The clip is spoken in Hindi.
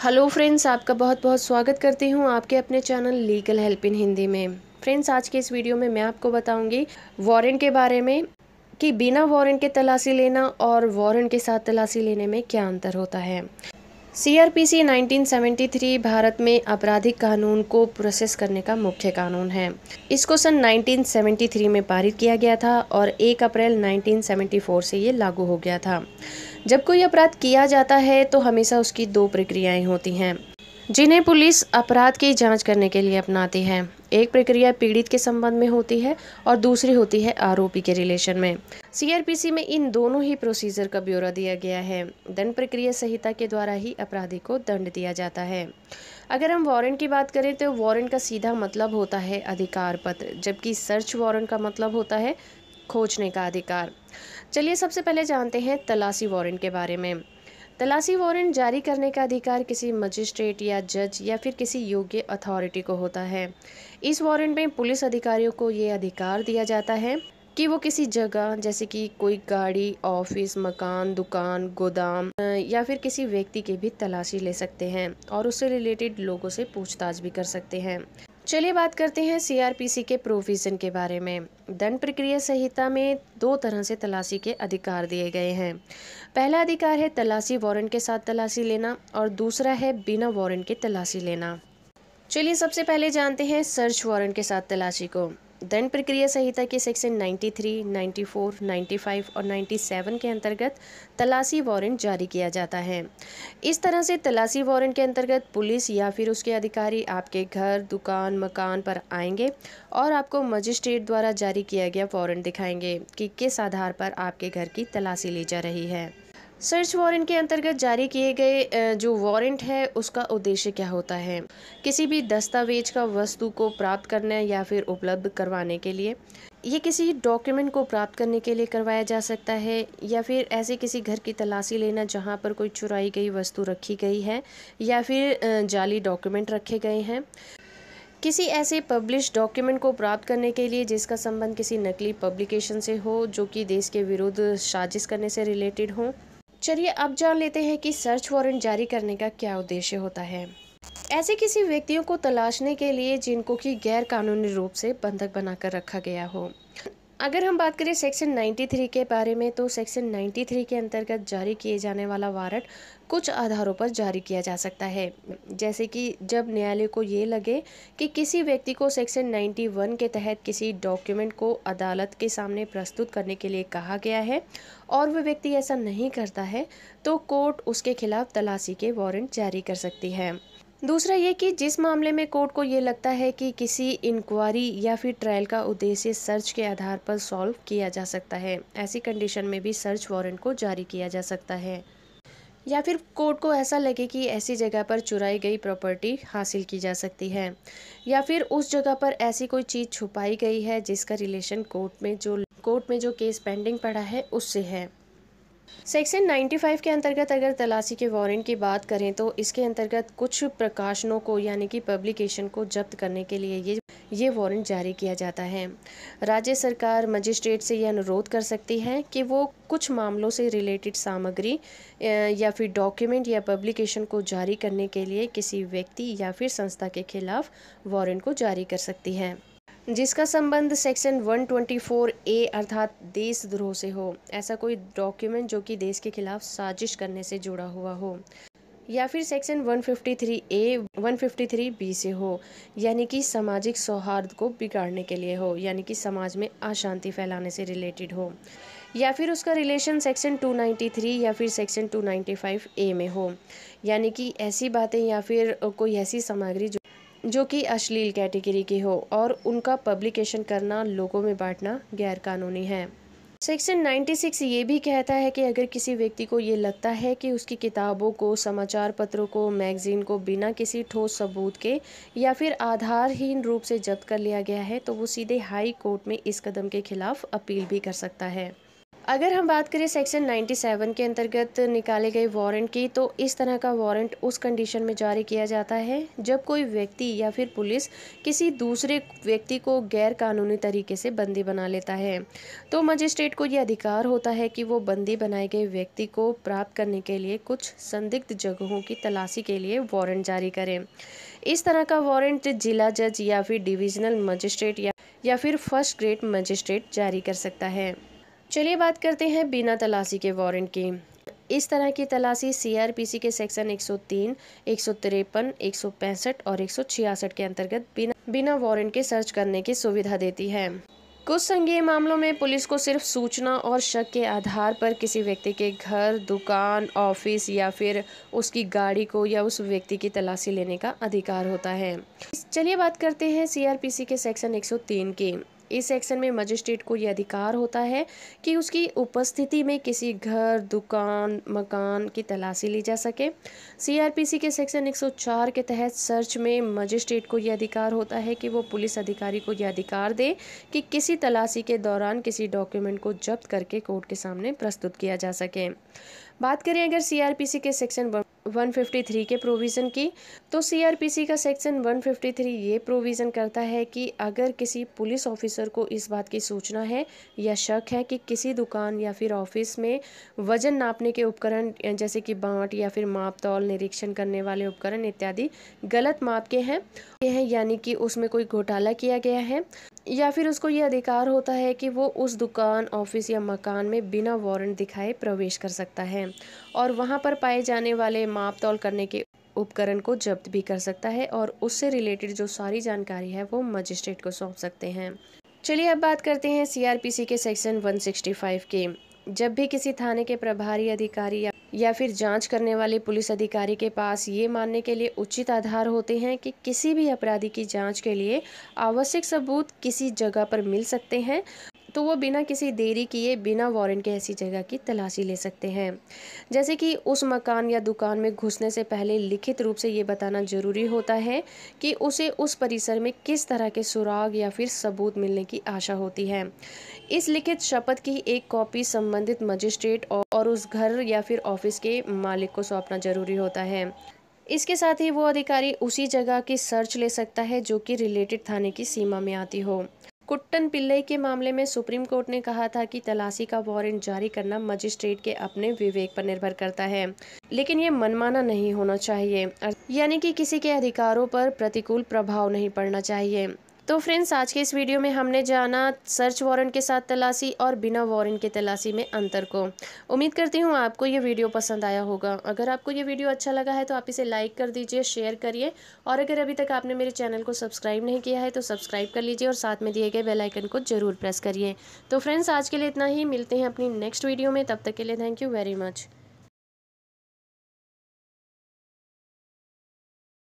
हेलो फ्रेंड्स, आपका बहुत बहुत स्वागत करती हूँ आपके अपने channel legal help in Hindi में। फ्रेंड्स, आज के इस वीडियो में मैं आपको बताऊंगी वारंट के बारे में कि बिना वारंट के तलाशी लेना और वारंट के साथ तलाशी लेने में क्या अंतर होता है। सीआरपीसी 1973 भारत में आपराधिक कानून को प्रोसेस करने का मुख्य कानून है। इसको सन 1973 में पारित किया गया था और 1 अप्रैल 1974 से ये लागू हो गया था। जब कोई अपराध किया जाता है तो हमेशा उसकी दो प्रक्रियाएं होती हैं जिन्हें पुलिस अपराध की जांच करने के लिए अपनाती है। एक प्रक्रिया पीड़ित के संबंध में होती है और दूसरी होती है आरोपी के रिलेशन में। सीआरपीसी में इन दोनों ही प्रोसीजर का ब्यौरा दिया गया है। दंड प्रक्रिया संहिता के द्वारा ही अपराधी को दंड दिया जाता है। अगर हम वारंट की बात करें तो वारंट का सीधा मतलब होता है अधिकार पत्र, जबकि सर्च वारंट का मतलब होता है खोजने का अधिकार। चलिए सबसे पहले जानते हैं तलाशी वारंट के बारे में। तलाशी वारंट जारी करने का अधिकार किसी मजिस्ट्रेट या जज या फिर किसी योग्य अथॉरिटी को होता है। इस वारंट में पुलिस अधिकारियों को ये अधिकार दिया जाता है कि वो किसी जगह जैसे कि कोई गाड़ी, ऑफिस, मकान, दुकान, गोदाम या फिर किसी व्यक्ति की भी तलाशी ले सकते हैं और उससे रिलेटेड लोगों से पूछताछ भी कर सकते हैं। चलिए बात करते हैं सीआरपीसी के प्रोविजन के बारे में। दंड प्रक्रिया संहिता में दो तरह से तलाशी के अधिकार दिए गए हैं। पहला अधिकार है तलाशी वारंट के साथ तलाशी लेना और दूसरा है बिना वारंट के तलाशी लेना। चलिए सबसे पहले जानते हैं सर्च वारंट के साथ तलाशी को। दंड प्रक्रिया संहिता के सेक्शन 93, 94, 95 और 97 के अंतर्गत तलाशी वारंट जारी किया जाता है। इस तरह से तलाशी वारंट के अंतर्गत पुलिस या फिर उसके अधिकारी आपके घर, दुकान, मकान पर आएंगे और आपको मजिस्ट्रेट द्वारा जारी किया गया वारंट दिखाएंगे कि किस आधार पर आपके घर की तलाशी ली जा रही है। सर्च वारंट के अंतर्गत जारी किए गए जो वारंट है उसका उद्देश्य क्या होता है? किसी भी दस्तावेज का वस्तु को प्राप्त करने या फिर उपलब्ध करवाने के लिए, ये किसी डॉक्यूमेंट को प्राप्त करने के लिए करवाया जा सकता है या फिर ऐसे किसी घर की तलाशी लेना जहां पर कोई चुराई गई वस्तु रखी गई है या फिर जाली डॉक्यूमेंट रखे गए हैं। किसी ऐसे पब्लिश डॉक्यूमेंट को प्राप्त करने के लिए जिसका संबंध किसी नकली पब्लिकेशन से हो जो कि देश के विरुद्ध साजिश करने से रिलेटेड हो। चलिए अब जान लेते हैं कि सर्च वारंट जारी करने का क्या उद्देश्य होता है। ऐसे किसी व्यक्तियों को तलाशने के लिए जिनको कि गैर कानूनी रूप से बंधक बनाकर रखा गया हो। अगर हम बात करें सेक्शन 93 के बारे में तो सेक्शन 93 के अंतर्गत जारी किए जाने वाला वारंट कुछ आधारों पर जारी किया जा सकता है, जैसे कि जब न्यायालय को ये लगे कि किसी व्यक्ति को सेक्शन 91 के तहत किसी डॉक्यूमेंट को अदालत के सामने प्रस्तुत करने के लिए कहा गया है और वह व्यक्ति ऐसा नहीं करता है तो कोर्ट उसके खिलाफ तलाशी के वारंट जारी कर सकती है। दूसरा ये कि जिस मामले में कोर्ट को ये लगता है कि किसी इंक्वायरी या फिर ट्रायल का उद्देश्य सर्च के आधार पर सॉल्व किया जा सकता है, ऐसी कंडीशन में भी सर्च वारंट को जारी किया जा सकता है। या फिर कोर्ट को ऐसा लगे कि ऐसी जगह पर चुराई गई प्रॉपर्टी हासिल की जा सकती है या फिर उस जगह पर ऐसी कोई चीज़ छुपाई गई है जिसका रिलेशन कोर्ट में जो केस पेंडिंग पड़ा है उससे है। सेक्शन 95 के अंतर्गत अगर तलाशी के वारंट की बात करें तो इसके अंतर्गत कुछ प्रकाशनों को यानी कि पब्लिकेशन को जब्त करने के लिए ये वारंट जारी किया जाता है। राज्य सरकार मजिस्ट्रेट से यह अनुरोध कर सकती है कि वो कुछ मामलों से रिलेटेड सामग्री या फिर डॉक्यूमेंट या पब्लिकेशन को जारी करने के लिए किसी व्यक्ति या फिर संस्था के खिलाफ वारंट को जारी कर सकती है जिसका संबंध सेक्शन 124A अर्थात देशद्रोह से हो। ऐसा कोई डॉक्यूमेंट जो कि देश के खिलाफ साजिश करने से जुड़ा हुआ हो या फिर सेक्शन 153A 153B से हो, यानी कि सामाजिक सौहार्द को बिगाड़ने के लिए हो, यानी कि समाज में अशांति फैलाने से रिलेटेड हो, या फिर उसका रिलेशन सेक्शन 293 या फिर सेक्शन 295A में हो, यानी कि ऐसी बातें या फिर कोई ऐसी सामग्री जो कि अश्लील कैटेगरी की हो और उनका पब्लिकेशन करना, लोगों में बांटना गैर कानूनी है। सेक्शन 96 ये भी कहता है कि अगर किसी व्यक्ति को ये लगता है कि उसकी किताबों को, समाचार पत्रों को, मैगजीन को बिना किसी ठोस सबूत के या फिर आधारहीन रूप से जब्त कर लिया गया है तो वो सीधे हाई कोर्ट में इस कदम के खिलाफ अपील भी कर सकता है। अगर हम बात करें सेक्शन 97 के अंतर्गत निकाले गए वारंट की, तो इस तरह का वारंट उस कंडीशन में जारी किया जाता है जब कोई व्यक्ति या फिर पुलिस किसी दूसरे व्यक्ति को गैर कानूनी तरीके से बंदी बना लेता है। तो मजिस्ट्रेट को ये अधिकार होता है कि वो बंदी बनाए गए व्यक्ति को प्राप्त करने के लिए कुछ संदिग्ध जगहों की तलाशी के लिए वारंट जारी करें। इस तरह का वारंट जिला जज या फिर डिविजनल मजिस्ट्रेट या फिर फर्स्ट ग्रेड मजिस्ट्रेट जारी कर सकता है। चलिए बात करते हैं बिना तलाशी के वारंट की। इस तरह की तलाशी सीआरपीसी के सेक्शन 103, 153, 165 और 166 के अंतर्गत बिना वारंट के सर्च करने की सुविधा देती है। कुछ संज्ञेय मामलों में पुलिस को सिर्फ सूचना और शक के आधार पर किसी व्यक्ति के घर, दुकान, ऑफिस या फिर उसकी गाड़ी को या उस व्यक्ति की तलाशी लेने का अधिकार होता है। चलिए बात करते हैं सीआरपीसी के सेक्शन 103 की। इस सेक्शन में मजिस्ट्रेट को यह अधिकार होता है कि उसकी उपस्थिति में किसी घर, दुकान, मकान की तलाशी ली जा सके। सीआरपीसी के सेक्शन 104 के तहत सर्च में मजिस्ट्रेट को यह अधिकार होता है कि वो पुलिस अधिकारी को यह अधिकार दे कि किसी तलाशी के दौरान किसी डॉक्यूमेंट को जब्त करके कोर्ट के सामने प्रस्तुत किया जा सके। बात करें अगर सीआरपीसी के सेक्शन 153 के प्रोविज़न की, तो सीआरपीसी का सेक्शन 153 ये प्रोविज़न करता है कि अगर किसी पुलिस ऑफिसर को इस बात की सूचना है या शक है कि किसी दुकान या फिर ऑफिस में वजन नापने के उपकरण जैसे कि बांट या फिर माप तौल निरीक्षण करने वाले उपकरण इत्यादि गलत माप के हैं, यानी कि उसमें कोई घोटाला किया गया है, या फिर उसको ये अधिकार होता है कि वो उस दुकान, ऑफिस या मकान में बिना वारंट दिखाए प्रवेश कर सकता है और वहाँ पर पाए जाने वाले माप तौल करने के उपकरण को जब्त भी कर सकता है और उससे रिलेटेड जो सारी जानकारी है वो मजिस्ट्रेट को सौंप सकते हैं। चलिए अब बात करते हैं सीआरपीसी के सेक्शन 165 के। जब भी किसी थाने के प्रभारी अधिकारी या फिर जांच करने वाले पुलिस अधिकारी के पास ये मानने के लिए उचित आधार होते हैं कि किसी भी अपराधी की जांच के लिए आवश्यक सबूत किसी जगह पर मिल सकते हैं, तो वो बिना किसी देरी किए बिना वारंट के ऐसी जगह की तलाशी ले सकते हैं। जैसे कि उस मकान या दुकान में घुसने से पहले लिखित रूप से ये बताना जरूरी होता है कि उसे उस परिसर में किस तरह के सुराग या फिर सबूत मिलने की आशा होती है। इस लिखित शपथ की एक कॉपी संबंधित मजिस्ट्रेट और उस घर या फिर ऑफिस के मालिक को सौंपना जरूरी होता है। इसके साथ ही वो अधिकारी उसी जगह की सर्च ले सकता है जो कि रिलेटेड थाने की सीमा में आती हो। कुट्टन पिल्लई के मामले में सुप्रीम कोर्ट ने कहा था कि तलाशी का वारंट जारी करना मजिस्ट्रेट के अपने विवेक पर निर्भर करता है, लेकिन ये मनमाना नहीं होना चाहिए, यानी कि किसी के अधिकारों पर प्रतिकूल प्रभाव नहीं पड़ना चाहिए। तो फ्रेंड्स, आज के इस वीडियो में हमने जाना सर्च वारंट के साथ तलाशी और बिना वारंट के तलाशी में अंतर को। उम्मीद करती हूँ आपको ये वीडियो पसंद आया होगा। अगर आपको ये वीडियो अच्छा लगा है तो आप इसे लाइक कर दीजिए, शेयर करिए, और अगर अभी तक आपने मेरे चैनल को सब्सक्राइब नहीं किया है तो सब्सक्राइब कर लीजिए और साथ में दिए गए बेल आइकन को जरूर प्रेस करिए। तो फ्रेंड्स, आज के लिए इतना ही, मिलते हैं अपनी नेक्स्ट वीडियो में। तब तक के लिए थैंक यू वेरी मच।